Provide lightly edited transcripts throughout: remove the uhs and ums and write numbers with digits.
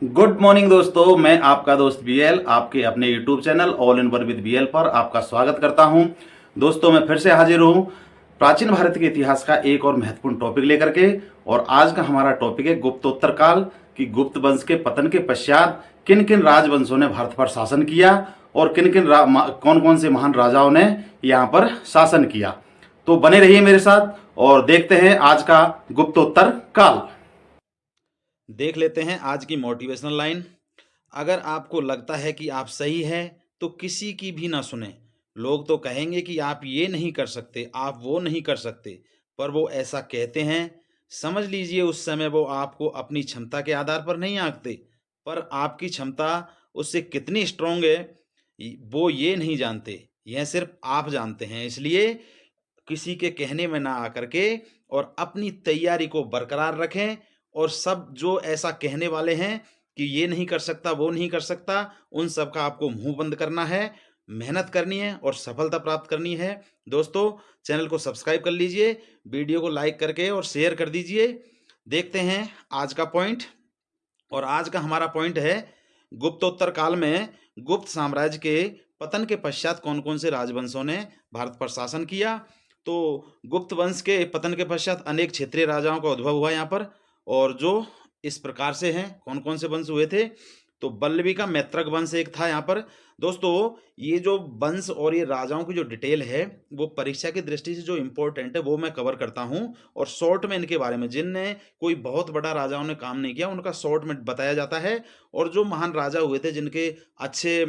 Good morning दोस्तों, मैं आपका दोस्त बीएल आपके अपने YouTube channel all in one with BL पर आपका स्वागत करता हूं। दोस्तों, मैं फिर से हाजिर हूं प्राचीन भारत के इतिहास का एक और महत्वपूर्ण टॉपिक लेकर के। और आज का हमारा टॉपिक है गुप्तोत्तर काल कि गुप्त वंश के पतन के पश्चात किन किन राजवंशों ने भारत पर शासन किया और किन किन कौन कौन से महान राजाओं ने यहाँ पर शासन किया। तो बने रहिए मेरे साथ और देखते हैं आज का गुप्तोत्तर काल। देख लेते हैं आज की मोटिवेशनल लाइन। अगर आपको लगता है कि आप सही हैं तो किसी की भी ना सुने। लोग तो कहेंगे कि आप ये नहीं कर सकते, आप वो नहीं कर सकते, पर वो ऐसा कहते हैं। समझ लीजिए उस समय वो आपको अपनी क्षमता के आधार पर नहीं आंकते, पर आपकी क्षमता उससे कितनी स्ट्रांग है वो ये नहीं जानते। यह सिर्फ आप जानते हैं। इसलिए किसी के कहने में ना आकर के और अपनी तैयारी को बरकरार रखें। और सब जो ऐसा कहने वाले हैं कि ये नहीं कर सकता, वो नहीं कर सकता, उन सब का आपको मुंह बंद करना है, मेहनत करनी है और सफलता प्राप्त करनी है। दोस्तों, चैनल को सब्सक्राइब कर लीजिए, वीडियो को लाइक करके और शेयर कर दीजिए। देखते हैं आज का पॉइंट। और आज का हमारा पॉइंट है गुप्तोत्तर काल में गुप्त साम्राज्य के पतन के पश्चात कौन कौन से राजवंशों ने भारत पर शासन किया। तो गुप्त वंश के पतन के पश्चात अनेक क्षेत्रीय राजाओं का उद्भव हुआ यहाँ पर, और जो इस प्रकार से हैं। कौन कौन से वंश हुए थे? तो बल्लवी का मैत्रक वंश एक था यहाँ पर। दोस्तों, ये जो वंश और ये राजाओं की जो डिटेल है वो परीक्षा की दृष्टि से जो इम्पोर्टेंट है वो मैं कवर करता हूँ। और शॉर्ट में इनके बारे में, जिनने कोई बहुत बड़ा राजाओं ने काम नहीं किया, उनका शॉर्ट में बताया जाता है। और जो महान राजा हुए थे जिनके अच्छे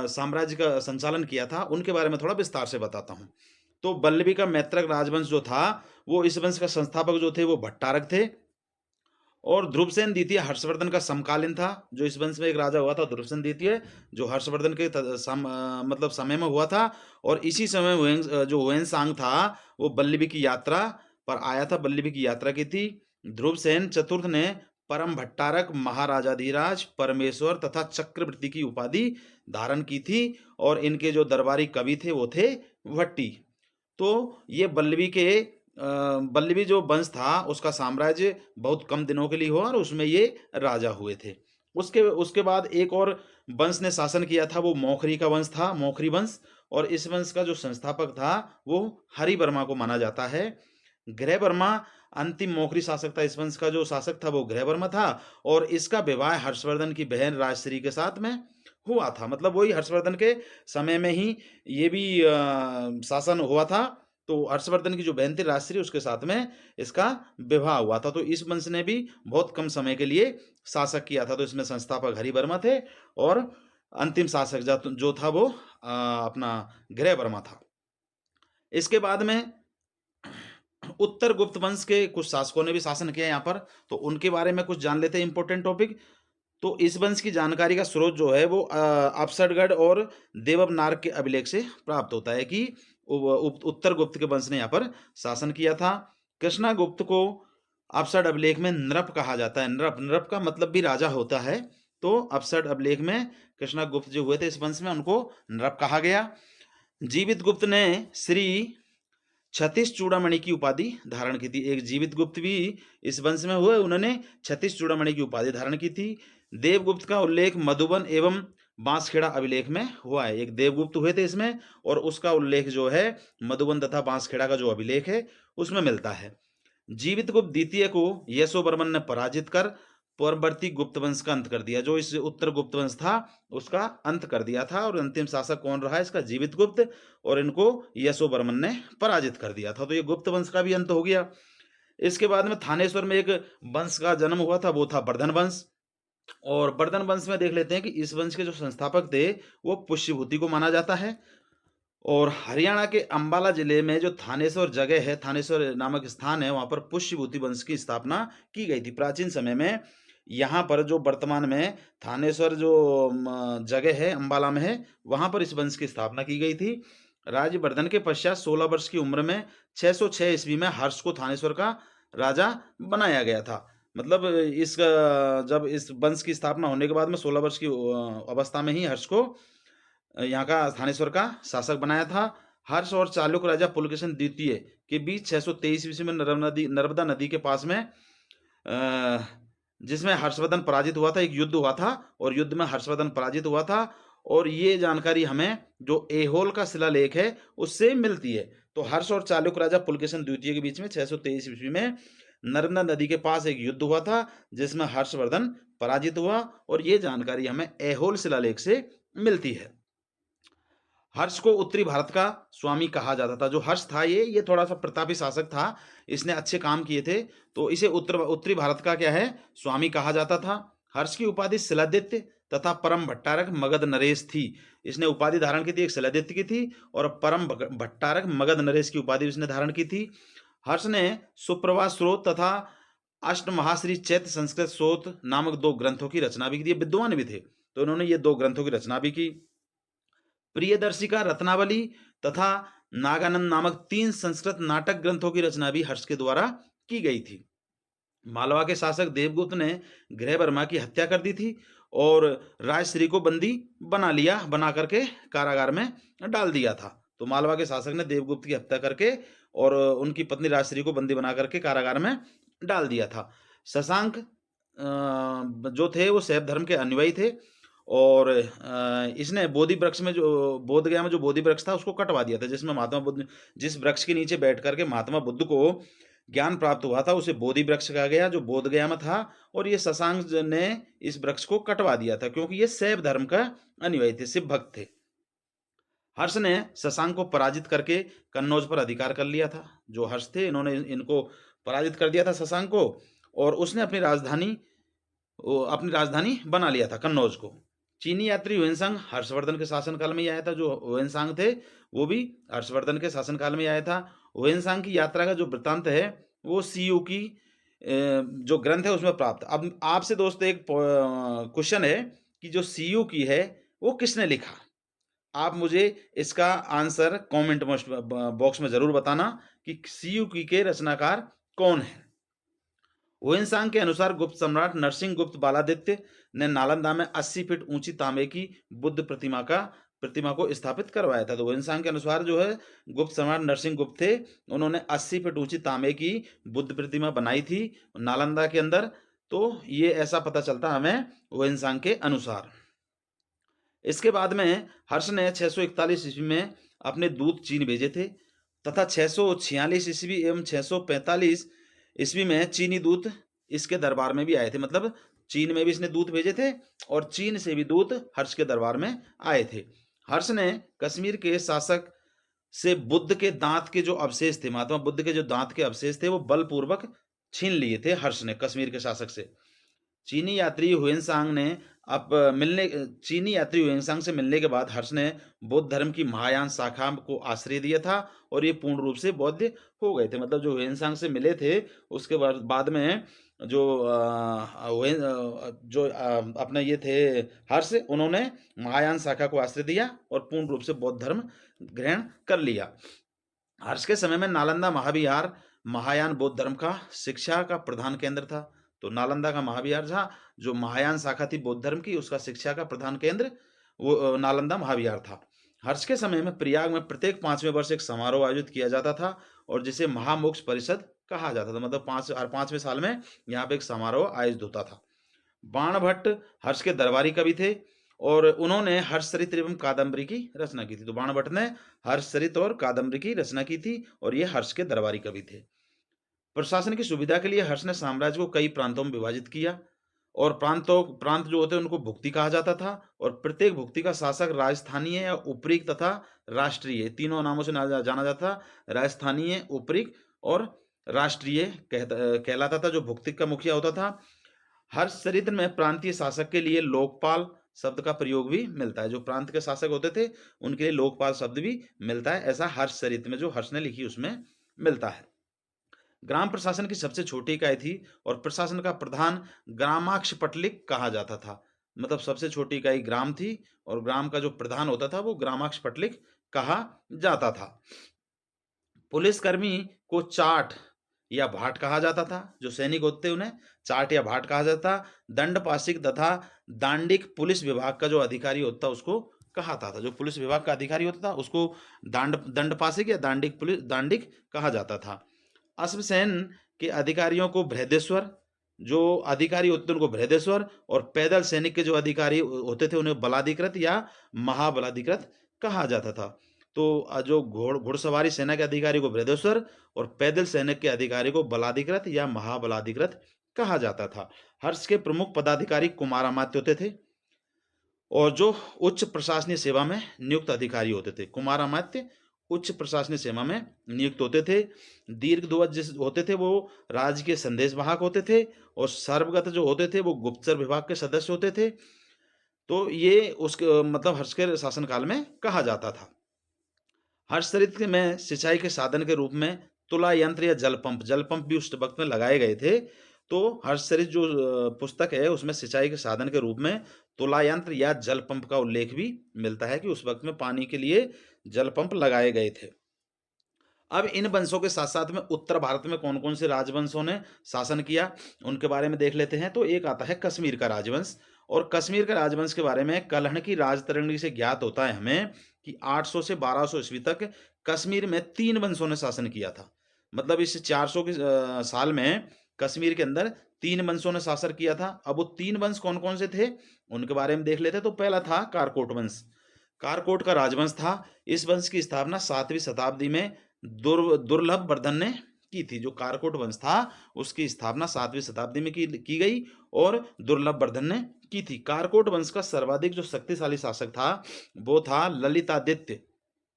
साम्राज्य का संचालन किया था, उनके बारे में थोड़ा विस्तार से बताता हूँ। तो बल्लवी का मैत्रक राजवंश जो था, वो इस वंश का संस्थापक जो थे वो भट्टारक थे। और ध्रुवसेन द्वितीय हर्षवर्धन का समकालीन था। जो इस वंश में एक राजा हुआ था ध्रुवसेन द्वितीय, जो हर्षवर्धन के मतलब समय में हुआ था। और इसी समय जो हुएन सांग था वो बल्लभी की यात्रा पर आया था, बल्लभी की यात्रा की थी। ध्रुवसेन चतुर्थ ने परम भट्टारक, महाराजाधिराज, परमेश्वर तथा चक्रवर्ती की उपाधि धारण की थी। और इनके जो दरबारी कवि थे वो थे भट्टी। तो ये बल्लवी जो वंश था उसका साम्राज्य बहुत कम दिनों के लिए हुआ और उसमें ये राजा हुए थे। उसके उसके बाद एक और वंश ने शासन किया था, वो मौखरी का वंश था, मौखरी वंश। और इस वंश का जो संस्थापक था वो हरिवर्मा को माना जाता है। गृहवर्मा अंतिम मौखरी शासक था। इस वंश का जो शासक था वो गृहवर्मा था। और इसका विवाह हर्षवर्धन की बहन राजश्री के साथ में हुआ था। मतलब वही हर्षवर्धन के समय में ही ये भी शासन हुआ था। तो हर्षवर्धन की जो बहन थी राजश्री, उसके साथ में इसका विवाह हुआ था। तो इस वंश ने भी बहुत कम समय के लिए शासक किया था। तो इसमें संस्थापक हरिवर्मा थे और अंतिम शासक जो था वो अपना गृहवर्मा था। इसके बाद में उत्तर गुप्त वंश के कुछ शासकों ने भी शासन किया यहाँ पर, तो उनके बारे में कुछ जान लेते हैं, इंपॉर्टेंट टॉपिक। तो इस वंश की जानकारी का स्रोत जो है वो अफसरगढ़ और देवबनार के अभिलेख से प्राप्त होता है कि उत्तर गुप्त के वंश ने यहाँ पर शासन किया था। कृष्णा गुप्त को अफसर अभिलेख में नृप कहा जाता है। नृप नृप का मतलब भी राजा होता है। तो अफसर अभिलेख में कृष्णा गुप्त जो हुए थे इस वंश में, उनको नृप कहा गया। जीवित गुप्त ने श्री छत्तीस चूड़ामणि की उपाधि धारण की थी। एक जीवित गुप्त भी इस वंश में हुए, उन्होंने छत्तीस चूड़ामणि की उपाधि धारण की थी। देवगुप्त का उल्लेख मधुबन एवं बांसखेड़ा अभिलेख में हुआ है। एक देवगुप्त हुए थे इसमें, और उसका उल्लेख जो है मधुबन तथा बांसखेड़ा का जो अभिलेख है उसमें मिलता है। जीवित गुप्त द्वितीय को यशोवर्मन ने पराजित कर परवर्ती गुप्त वंश का अंत कर दिया। जो इस उत्तर गुप्त वंश था उसका अंत कर दिया था। और अंतिम शासक कौन रहा इसका? जीवित गुप्त। और इनको यशोवर्मन ने पराजित कर दिया था। तो ये गुप्त वंश का भी अंत हो गया। इसके बाद में थानेश्वर में एक वंश का जन्म हुआ था, वो था वर्धन वंश। और वर्धन वंश में देख लेते हैं कि इस वंश के जो संस्थापक थे वो पुष्यभूति को माना जाता है। और हरियाणा के अंबाला जिले में जो थानेश्वर जगह है, थानेश्वर नामक स्थान है, वहां पर पुष्यभूति वंश की स्थापना की गई थी प्राचीन समय में। यहाँ पर जो वर्तमान में थानेश्वर जो जगह है अंबाला में है, वहां पर इस वंश की स्थापना की गई थी। राज्यवर्धन के पश्चात 16 वर्ष की उम्र में 606 ईस्वी में हर्ष को थानेश्वर का राजा बनाया गया था। मतलब जब इस वंश की स्थापना होने के बाद में 16 वर्ष की अवस्था में ही हर्ष को यहाँ का थानेश्वर का शासक बनाया था। हर्ष और चालुक्य राजा पुलकेशन द्वितीय के बीच 623 ईस्वी में नर्मदा नदी के पास में जिसमें हर्षवर्धन पराजित हुआ था, एक युद्ध हुआ था और युद्ध में हर्षवर्धन पराजित हुआ था। और ये जानकारी हमें जो एहोल का शिलालेख है उससे मिलती है। तो हर्ष और चालुक्य राजा पुलकेशिन द्वितीय के बीच में 623 ईस्वी में नर्मदा नदी के पास एक युद्ध हुआ था जिसमें हर्षवर्धन पराजित हुआ, और ये जानकारी हमें एहोल शिलालेख से मिलती है। हर्ष को उत्तरी भारत का स्वामी कहा जाता था। जो हर्ष था ये थोड़ा सा प्रतापी शासक था, इसने अच्छे काम किए थे, तो इसे उत्तरी भारत का क्या है, स्वामी कहा जाता था। हर्ष की उपाधि शिलादित्य तथा परम भट्टारक मगध नरेश थी। इसने उपाधि धारण की थी, एक शिलादित्य की थी और परम भट्टारक मगध नरेश की उपाधि इसने धारण की थी। हर्ष ने सुप्रभा स्रोत तथा अष्टमहाश्री चैत्य संस्कृत स्रोत नामक 2 ग्रंथों की रचना भी की थी। विद्वान भी थे, तो इन्होंने ये 2 ग्रंथों की रचना भी की। प्रियदर्शिका रत्नावली तथा नागानंद नामक 3 संस्कृत नाटक ग्रंथों की रचना भी हर्ष के द्वारा की गई थी। मालवा के शासक देवगुप्त ने गृहवर्मा की हत्या कर दी थी और राजश्री को बंदी बना करके कारागार में डाल दिया था। तो मालवा के शासक ने देवगुप्त की हत्या करके और उनकी पत्नी राजश्री को बंदी बना करके कारागार में डाल दिया था। शशांक जो थे वो शैव धर्म के अनुयायी थे और इसने बोधि वृक्ष में जो बोधगया में जो बोधि वृक्ष था उसको कटवा दिया था, जिसमें महात्मा बुद्ध, जिस वृक्ष के नीचे बैठ करके महात्मा बुद्ध को ज्ञान प्राप्त हुआ था उसे बोधि वृक्ष कहा गया, जो बोधगया में था। और ये शशांक ने इस वृक्ष को कटवा दिया था क्योंकि ये शैव धर्म का अनुयायी थे, शिव भक्त थे। हर्ष ने शशांक को पराजित करके कन्नौज पर अधिकार कर लिया था। जो हर्ष थे इन्होंने इनको पराजित कर दिया था शशांक को, और उसने अपनी राजधानी बना लिया था कन्नौज को। चीनी यात्री हुएनसांग हर्षवर्धन के शासनकाल में ही आया था। जो हुएनसांग थे वो भी हर्षवर्धन के शासनकाल में आया था। हुएनसांग की यात्रा का जो वृत्तांत है वो सीयू की जो ग्रंथ है उसमें प्राप्त। अब आपसे दोस्तों एक क्वेश्चन है कि जो सीयू की है वो किसने लिखा। आप मुझे इसका आंसर कमेंट बॉक्स में जरूर बताना कि सीयू की के रचनाकार कौन है। हुएनसांग के अनुसार गुप्त सम्राट नरसिंह गुप्त बालादित्य ने नालंदा में 80 फीट ऊंची तांबे की बुद्ध प्रतिमा को स्थापित करवाया था। तो हुएनसांग के अनुसार जो है गुप्त सम्राट नरसिंह गुप्त थे, उन्होंने 80 फीट ऊंची तांबे की बुद्ध प्रतिमा बनाई थी नालंदा के अंदर। तो ये ऐसा पता चलता हमें हुएनसांग के अनुसार। इसके बाद में हर्ष ने 641 ईस्वी में अपने दूत चीन भेजे थे तथा 646 ईस्वी एवं 645 ईस्वी में चीनी दूत इसके दरबार में भी आए थे। मतलब चीन में भी इसने दूत भेजे थे और चीन से भी दूत हर्ष के दरबार में आए थे। हर्ष ने कश्मीर के शासक से बुद्ध के दांत के जो अवशेष थे, महात्मा बुद्ध के जो दांत के अवशेष थे वो बलपूर्वक छीन लिए थे हर्ष ने कश्मीर के शासक से। चीनी यात्री हुएनसांग से मिलने के बाद हर्ष ने बौद्ध धर्म की महायान शाखा को आश्रय दिया था और ये पूर्ण रूप से बौद्ध हो गए थे। मतलब जो हुएनसांग से मिले थे उसके बाद में जो अपने ये थे हर्ष, उन्होंने महायान शाखा को आश्रय दिया और पूर्ण रूप से बौद्ध धर्म ग्रहण कर लिया। हर्ष के समय में नालंदा महाविहार महायान बौद्ध धर्म का शिक्षा का प्रधान केंद्र था। तो नालंदा का महाविहार था, जो महायान शाखा थी बौद्ध धर्म की, उसका शिक्षा का प्रधान केंद्र वो नालंदा महाविहार था। हर्ष के समय में प्रयाग में प्रत्येक 5वें वर्ष एक समारोह आयोजित किया जाता था और जिसे महामोक्ष परिषद कहा जाता था। मतलब 5वें साल में यहाँ पे एक समारोह आयोजित होता था। बाणभट्ट हर्ष के दरबारी कवि थे और उन्होंने हर्षचरित एवं कादम्बरी की रचना की थी। तो बाणभट्ट ने हर्षचरित और कादम्बरी की रचना की थी और ये हर्ष के दरबारी कवि थे। प्रशासन की सुविधा के लिए हर्ष ने साम्राज्य को कई प्रांतों में विभाजित किया और प्रांत जो होते हैं उनको भुक्ति कहा जाता था और प्रत्येक भुक्ति का शासक राजस्थानीय या उपरीक तथा राष्ट्रीय, तीनों नामों से जाना जाता था। राजस्थानीय, उपरीक और राष्ट्रीय कहलाता था, जो भुक्तिक का मुखिया होता था। हर्षचरित्र में प्रांतीय शासक के लिए लोकपाल शब्द का प्रयोग भी मिलता है। जो प्रांत के शासक होते थे उनके लिए लोकपाल शब्द भी मिलता है, ऐसा हर्षचरित्र में जो हर्ष ने लिखी उसमें मिलता है। ग्राम प्रशासन की सबसे छोटी इकाई थी और प्रशासन का प्रधान ग्रामाक्ष पटलिक कहा जाता था। मतलब सबसे छोटी इकाई ग्राम थी और ग्राम का जो प्रधान होता था वो ग्रामाक्ष पटलिक कहा जाता था। पुलिसकर्मी को चाट या भाट कहा जाता था। जो सैनिक होते उन्हें चाट या भाट कहा जाता। दंडपाशिक तथा दांडिक पुलिस विभाग का जो अधिकारी होता उसको कहा था। जो पुलिस विभाग का अधिकारी होता था उसको दंडपाशिक या दांडिक कहा जाता था। अश्वसेन के अधिकारियों को बृहदेश्वर जो अधिकारी होते थे उनको बृहदेश्वर, और पैदल सैनिक के जो अधिकारी होते थे उन्हें बलाधिकृत या महाबलाधिकृत कहा जाता था। तो जो घुड़सवारी सेना के अधिकारी को बृहदेश्वर और पैदल सैनिक के अधिकारी को बलाधिकृत या महाबलाधिकृत कहा जाता था। हर्ष के प्रमुख पदाधिकारी कुमारामात्य होते थे, और जो उच्च प्रशासनिक सेवा में नियुक्त अधिकारी होते थे, कुमारामात्य उच्च प्रशासनिक सेवा में नियुक्त होते थे। दीर्घध्वज जिस होते थे वो राज्य के संदेशवाहक होते थे, और सर्वगत जो होते थे वो गुप्तचर विभाग के सदस्य होते थे। तो ये उसके मतलब हर्ष के शासनकाल में कहा जाता था। हर्षचरित्र में सिंचाई के साधन के रूप में तुला यंत्र या जल पंप भी उस वक्त में लगाए गए थे। तो हर्षचरित जो पुस्तक है उसमें सिंचाई के साधन के रूप में तुला यंत्र या जल पंप का उल्लेख भी मिलता है कि उस वक्त में पानी के लिए जल पंप लगाए गए थे। अब इन वंशों के साथ साथ में उत्तर भारत में कौन कौन से राजवंशों ने शासन किया उनके बारे में देख लेते हैं। तो एक आता है कश्मीर का राजवंश, और कश्मीर के राजवंश के बारे में कलहण की राजतरंगी से ज्ञात होता है हमें कि 800 से 1200 ईस्वी तक कश्मीर में 3 वंशों ने शासन किया था। मतलब इस 400 के साल में कश्मीर के अंदर 3 वंशों ने शासन किया था। अब वो 3 वंश कौन कौन से थे उनके बारे में देख लेते हैं। तो पहला था कारकोट वंश। कारकोट का राजवंश था। इस वंश की स्थापना 7वीं शताब्दी में दुर्लभ वर्धन ने की थी। जो कारकोट वंश था उसकी स्थापना 7वीं शताब्दी में की गई और दुर्लभ वर्धन ने की थी। कारकोट वंश का सर्वाधिक जो शक्तिशाली शासक था वो था ललितादित्य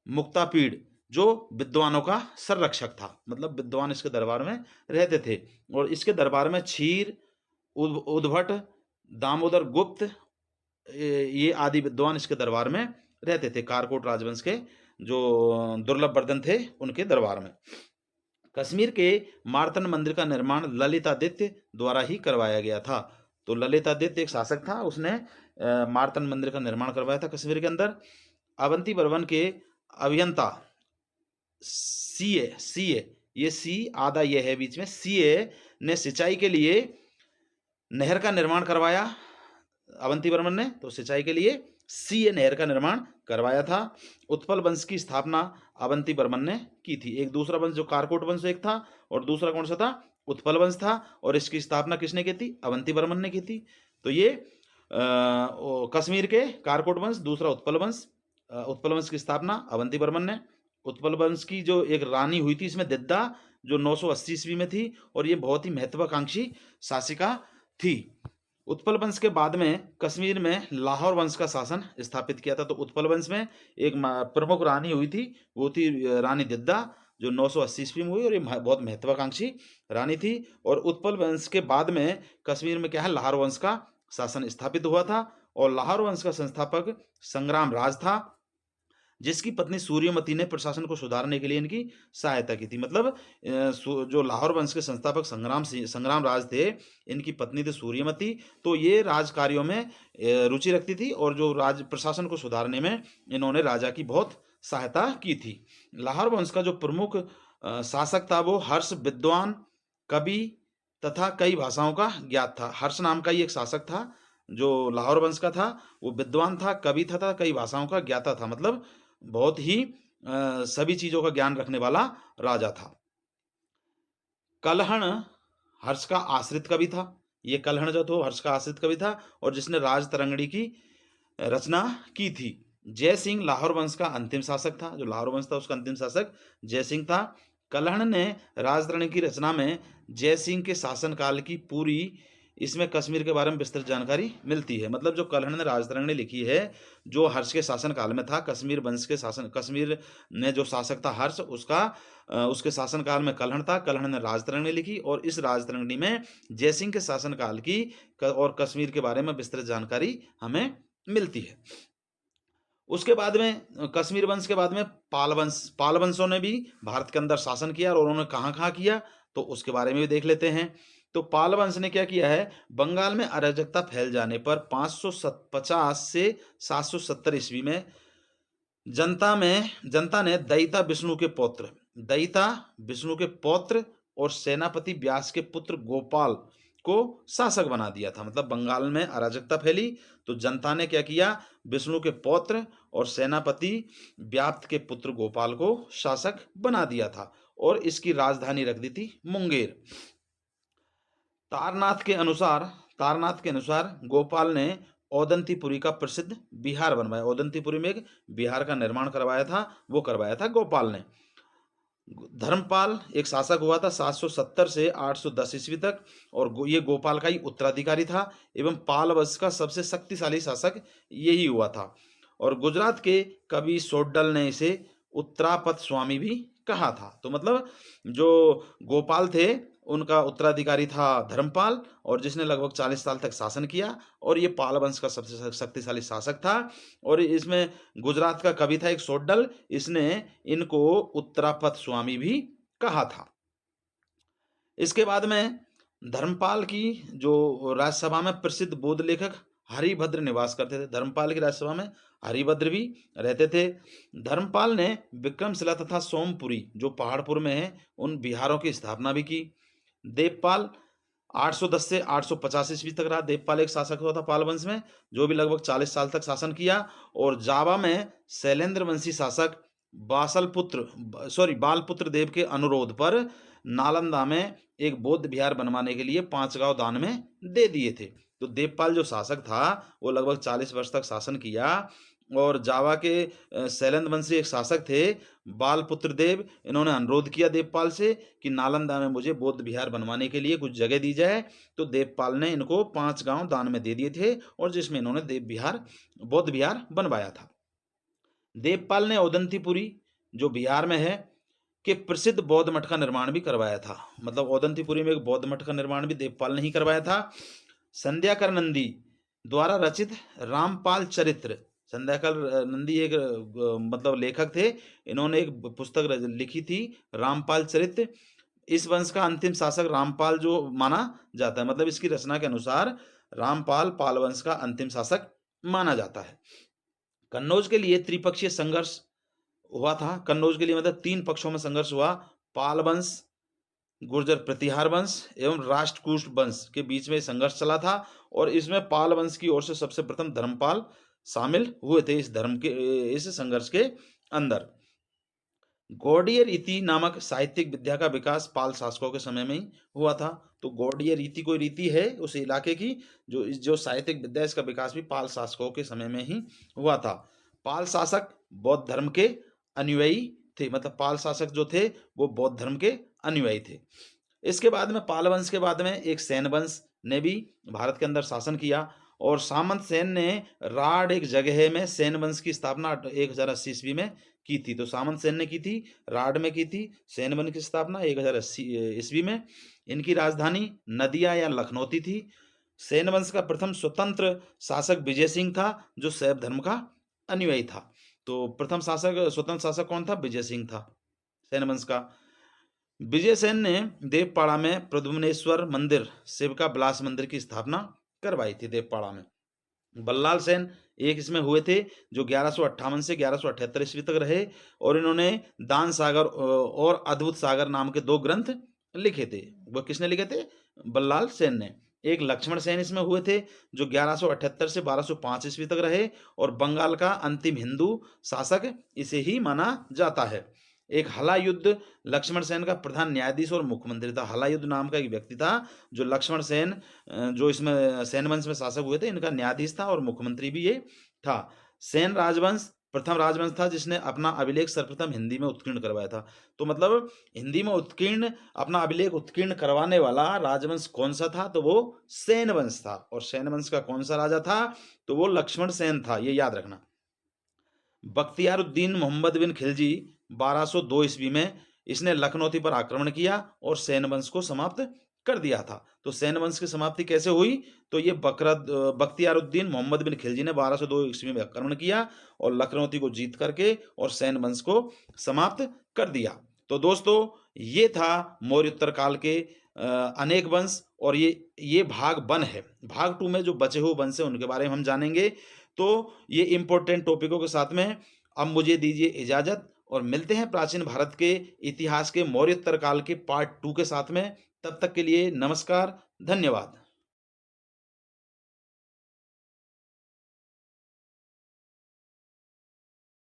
मुक्तापीड़, जो विद्वानों का संरक्षक था। मतलब विद्वान इसके दरबार में रहते थे, और इसके दरबार में क्षीर, उद्भट, दामोदर गुप्त, ये आदि विद्वान इसके दरबार में रहते थे। कारकोट राजवंश के जो दुर्लभ वर्धन थे उनके दरबार में। कश्मीर के मार्तन मंदिर का निर्माण ललितादित्य द्वारा ही करवाया गया था। तो ललितादित्य एक शासक था, उसने मार्तन मंदिर का निर्माण करवाया था कश्मीर के अंदर। अवंती वर्मन के अभियंता सीए ये सी आधा ये है बीच में, सीए ने सिंचाई के लिए नहर का निर्माण करवाया। अवंती वर्मन ने तो सिंचाई के लिए सीए नहर का निर्माण करवाया था। उत्पल वंश की स्थापना अवंती वर्मन ने की थी। एक दूसरा वंश जो कारकोट वंश एक था, और दूसरा कौन सा था, उत्पल वंश था, और इसकी स्थापना किसने की थी, अवंती वर्मन ने की थी। तो ये कश्मीर के कारकोट वंश, दूसरा उत्पल वंश। उत्पल वंश की स्थापना अवंती वर्मन ने। उत्पल वंश की जो एक रानी हुई थी इसमें दिद्दा, जो 980 ईस्वी में थी, और ये बहुत ही महत्वाकांक्षी शासिका थी। उत्पल वंश के बाद में कश्मीर में लाहौर वंश का शासन स्थापित किया था। तो उत्पल वंश में एक प्रमुख रानी हुई थी, वो थी रानी दिद्दा, जो 980 ईस्वी में हुई, और ये बहुत महत्वाकांक्षी रानी थी। और उत्पल वंश के बाद में कश्मीर में क्या है, लाहौर वंश का शासन स्थापित हुआ था। और लाहौर वंश का संस्थापक संग्राम राज था, जिसकी पत्नी सूर्यमती ने प्रशासन को सुधारने के लिए इनकी सहायता की थी। मतलब जो लाहौर वंश के संस्थापक संग्राम राज थे, इनकी पत्नी थी सूर्यमती। तो ये राज कार्यों में रुचि रखती थी, और जो राज प्रशासन को सुधारने में इन्होंने राजा की बहुत सहायता की थी। लाहौर वंश का जो प्रमुख शासक था वो हर्ष विद्वान, कवि तथा कई भाषाओं का ज्ञात था। हर्ष नाम का ही एक शासक था जो लाहौर वंश का था। वो विद्वान था, कवि था, कई भाषाओं का ज्ञाता था। मतलब बहुत ही सभी चीजों का ज्ञान रखने वाला राजा था। कलहण हर्ष का आश्रित कवि था। ये कलहण जो था हर्ष का आश्रित कवि था, और जिसने राजतरंगिणी की रचना की थी। जय सिंह लाहौर वंश का अंतिम शासक था। जो लाहौर वंश था उसका अंतिम शासक जय सिंह था। कलहण ने राजतरंगिणी की रचना में जय सिंह के शासनकाल की पूरी, इसमें कश्मीर के बारे में विस्तृत जानकारी मिलती है। मतलब जो कलहण ने राजतरंगिणी लिखी है, जो हर्ष के शासनकाल में था, कश्मीर वंश के शासन, कश्मीर में जो शासक था हर्ष, उसके शासनकाल में कलहण था। कलहण ने राजतरंगिणी लिखी, और इस राजतरंगिणी में जयसिंह के शासनकाल की और कश्मीर के बारे में विस्तृत जानकारी हमें मिलती है। उसके बाद में कश्मीर वंश के बाद में पाल वंशों ने भी भारत के अंदर शासन किया, और उन्होंने कहाँ कहाँ किया तो उसके बारे में भी देख लेते हैं। तो पाल वंश ने क्या किया है, बंगाल में अराजकता फैल जाने पर 550 से 770 ईस्वी में जनता ने दयिता विष्णु के पौत्र और सेनापति व्यास के पुत्र गोपाल को शासक बना दिया था। मतलब बंगाल में अराजकता फैली तो जनता ने क्या किया, विष्णु के पौत्र और सेनापति व्यास के पुत्र गोपाल को शासक बना दिया था, और इसकी राजधानी रख दी थी मुंगेर। तारनाथ के अनुसार गोपाल ने औदंतीपुरी का प्रसिद्ध बिहार बनवाया। औदंतीपुरी में एक बिहार का निर्माण करवाया था, वो करवाया था गोपाल ने। धर्मपाल एक शासक हुआ था 770 से 810 ईस्वी तक, और ये गोपाल का ही उत्तराधिकारी था एवं पाल वंश का सबसे शक्तिशाली शासक यही हुआ था। और गुजरात के कवि सोड्डल ने इसे उत्तरापत स्वामी भी कहा था। तो मतलब जो गोपाल थे उनका उत्तराधिकारी था धर्मपाल, और जिसने लगभग 40 साल तक शासन किया, और ये पाल वंश का सबसे शक्तिशाली शासक था। और इसमें गुजरात का कवि था एक सोड्डल, इसने इनको उत्तरापत स्वामी भी कहा था। इसके बाद में धर्मपाल की जो राज्यसभा में प्रसिद्ध बौद्ध लेखक हरिभद्र निवास करते थे। धर्मपाल की राज्यसभा में हरिभद्र भी रहते थे। धर्मपाल ने विक्रमशिला तथा सोमपुरी जो पहाड़पुर में है उन बिहारों की स्थापना भी की। देवपाल 810 से 850 ईस्वी तक रहा। देवपाल एक शासक हुआ था पाल वंश में, जो भी लगभग 40 साल तक शासन किया। और जावा में शैलेंद्र वंशी शासक बालपुत्र देव के अनुरोध पर नालंदा में एक बौद्ध विहार बनवाने के लिए 5 गांव दान में दे दिए थे। तो देवपाल जो शासक था वो लगभग 40 वर्ष तक शासन किया। और जावा के शैलेंद्र वंशी एक शासक थे बालपुत्र देव, इन्होंने अनुरोध किया देवपाल से कि नालंदा में मुझे बौद्ध विहार बनवाने के लिए कुछ जगह दी जाए। तो देवपाल ने इनको 5 गांव दान में दे दिए थे, और जिसमें इन्होंने बौद्ध विहार बनवाया था। देवपाल ने औदंतीपुरी जो बिहार में है के प्रसिद्ध बौद्ध मठ का निर्माण भी करवाया था। मतलब औदंतीपुरी में एक बौद्ध मठ का निर्माण भी देवपाल ने ही करवाया था। संध्याकर नंदी द्वारा रचित रामपाल चरित्र, संध्याकर नंदी एक मतलब लेखक थे, इन्होंने एक पुस्तक लिखी थी रामपाल चरित्र। इस वंश का अंतिम शासक रामपाल जो माना जाता है, मतलब इसकी रचना के अनुसार रामपाल पाल वंश का अंतिम शासक माना जाता है। कन्नौज के लिए त्रिपक्षीय संघर्ष हुआ था। कन्नौज के लिए मतलब 3 पक्षों में संघर्ष हुआ। पाल वंश, गुर्जर प्रतिहार वंश एवं राष्ट्रकूट वंश के बीच में संघर्ष चला था। और इसमें पाल वंश की ओर से सबसे प्रथम धर्मपाल शामिल हुए थे इस संघर्ष के अंदर। गौड़ीय रीति नामक साहित्यिक विद्या का विकास पाल शासकों के समय में ही हुआ था। तो गौड़ीय रीति कोई रीति है उस इलाके की, जो साहित्यिक विद्या, इसका विकास भी पाल शासकों के समय में ही हुआ था। पाल शासक बौद्ध धर्म के अनुयायी थे, मतलब पाल शासक जो थे वो बौद्ध धर्म के अनुयायी थे। इसके बाद में पाल वंश के बाद में एक सैन वंश ने भी भारत के अंदर शासन किया। और सामंत सेन ने राड एक जगह में सैन वंश की स्थापना 1080 ईस्वी में की थी। तो सामंत सेन ने की थी, राड में की थी सैन वंश की स्थापना 1080 ईस्वी में। इनकी राजधानी नदिया या लखनौती थी। सैन वंश का प्रथम स्वतंत्र शासक विजय सिंह था, जो शैव धर्म का अनुयायी था। तो प्रथम स्वतंत्र शासक कौन था? विजय सिंह था सैन वंश का। विजय सेन ने देवपाड़ा में प्रद्युम्नेश्वर मंदिर, शिव का विलास मंदिर की स्थापना करवाई थी देवपाड़ा में। बल्लाल सेन एक इसमें हुए थे, जो 1158 से 1178 ईस्वी तक रहे। और इन्होंने दान सागर और अद्भुत सागर नाम के 2 ग्रंथ लिखे थे। वो किसने लिखे थे? बल्लाल सेन ने। एक लक्ष्मण सेन इसमें हुए थे, जो 1178 से 1205 ईस्वी तक रहे, और बंगाल का अंतिम हिंदू शासक इसे ही माना जाता है। एक हलायुद्ध लक्ष्मण सेन का प्रधान न्यायाधीश और मुख्यमंत्री था। हलायुद्ध नाम का एक व्यक्ति था, जो लक्ष्मण सेन जो इसमें सैन वंश में शासक हुए थे, इनका न्यायाधीश था और मुख्यमंत्री भी ये था। सेन राजवंश प्रथम राजवंश था जिसने अपना अभिलेख सर्वप्रथम हिंदी में उत्कीर्ण करवाया था। तो मतलब हिंदी में अपना अभिलेख उत्कीर्ण करवाने वाला राजवंश कौन सा था? तो वो सेन वंश था। और सेन वंश का कौन सा राजा था? तो वो लक्ष्मण सेन था, ये याद रखना। बख्तियारुद्दीन मोहम्मद बिन खिलजी 1202 ईस्वी में इसने लखनौती पर आक्रमण किया और सैन वंश को समाप्त कर दिया था। तो सैन वंश की समाप्ति कैसे हुई? तो ये बख्तियारुद्दीन मोहम्मद बिन खिलजी ने 1202 ईस्वी में आक्रमण किया और लखनौती को जीत करके और सैन वंश को समाप्त कर दिया। तो दोस्तों, ये था मौर्योत्तर काल के अनेक वंश, और ये भाग 1 है। भाग 2 में जो बचे हुए वंश है उनके बारे में हम जानेंगे। तो ये इंपॉर्टेंट टॉपिकों के साथ में अब मुझे दीजिए इजाजत, और मिलते हैं प्राचीन भारत के इतिहास के मौर्योत्तर काल के पार्ट 2 के साथ में। तब तक के लिए नमस्कार, धन्यवाद।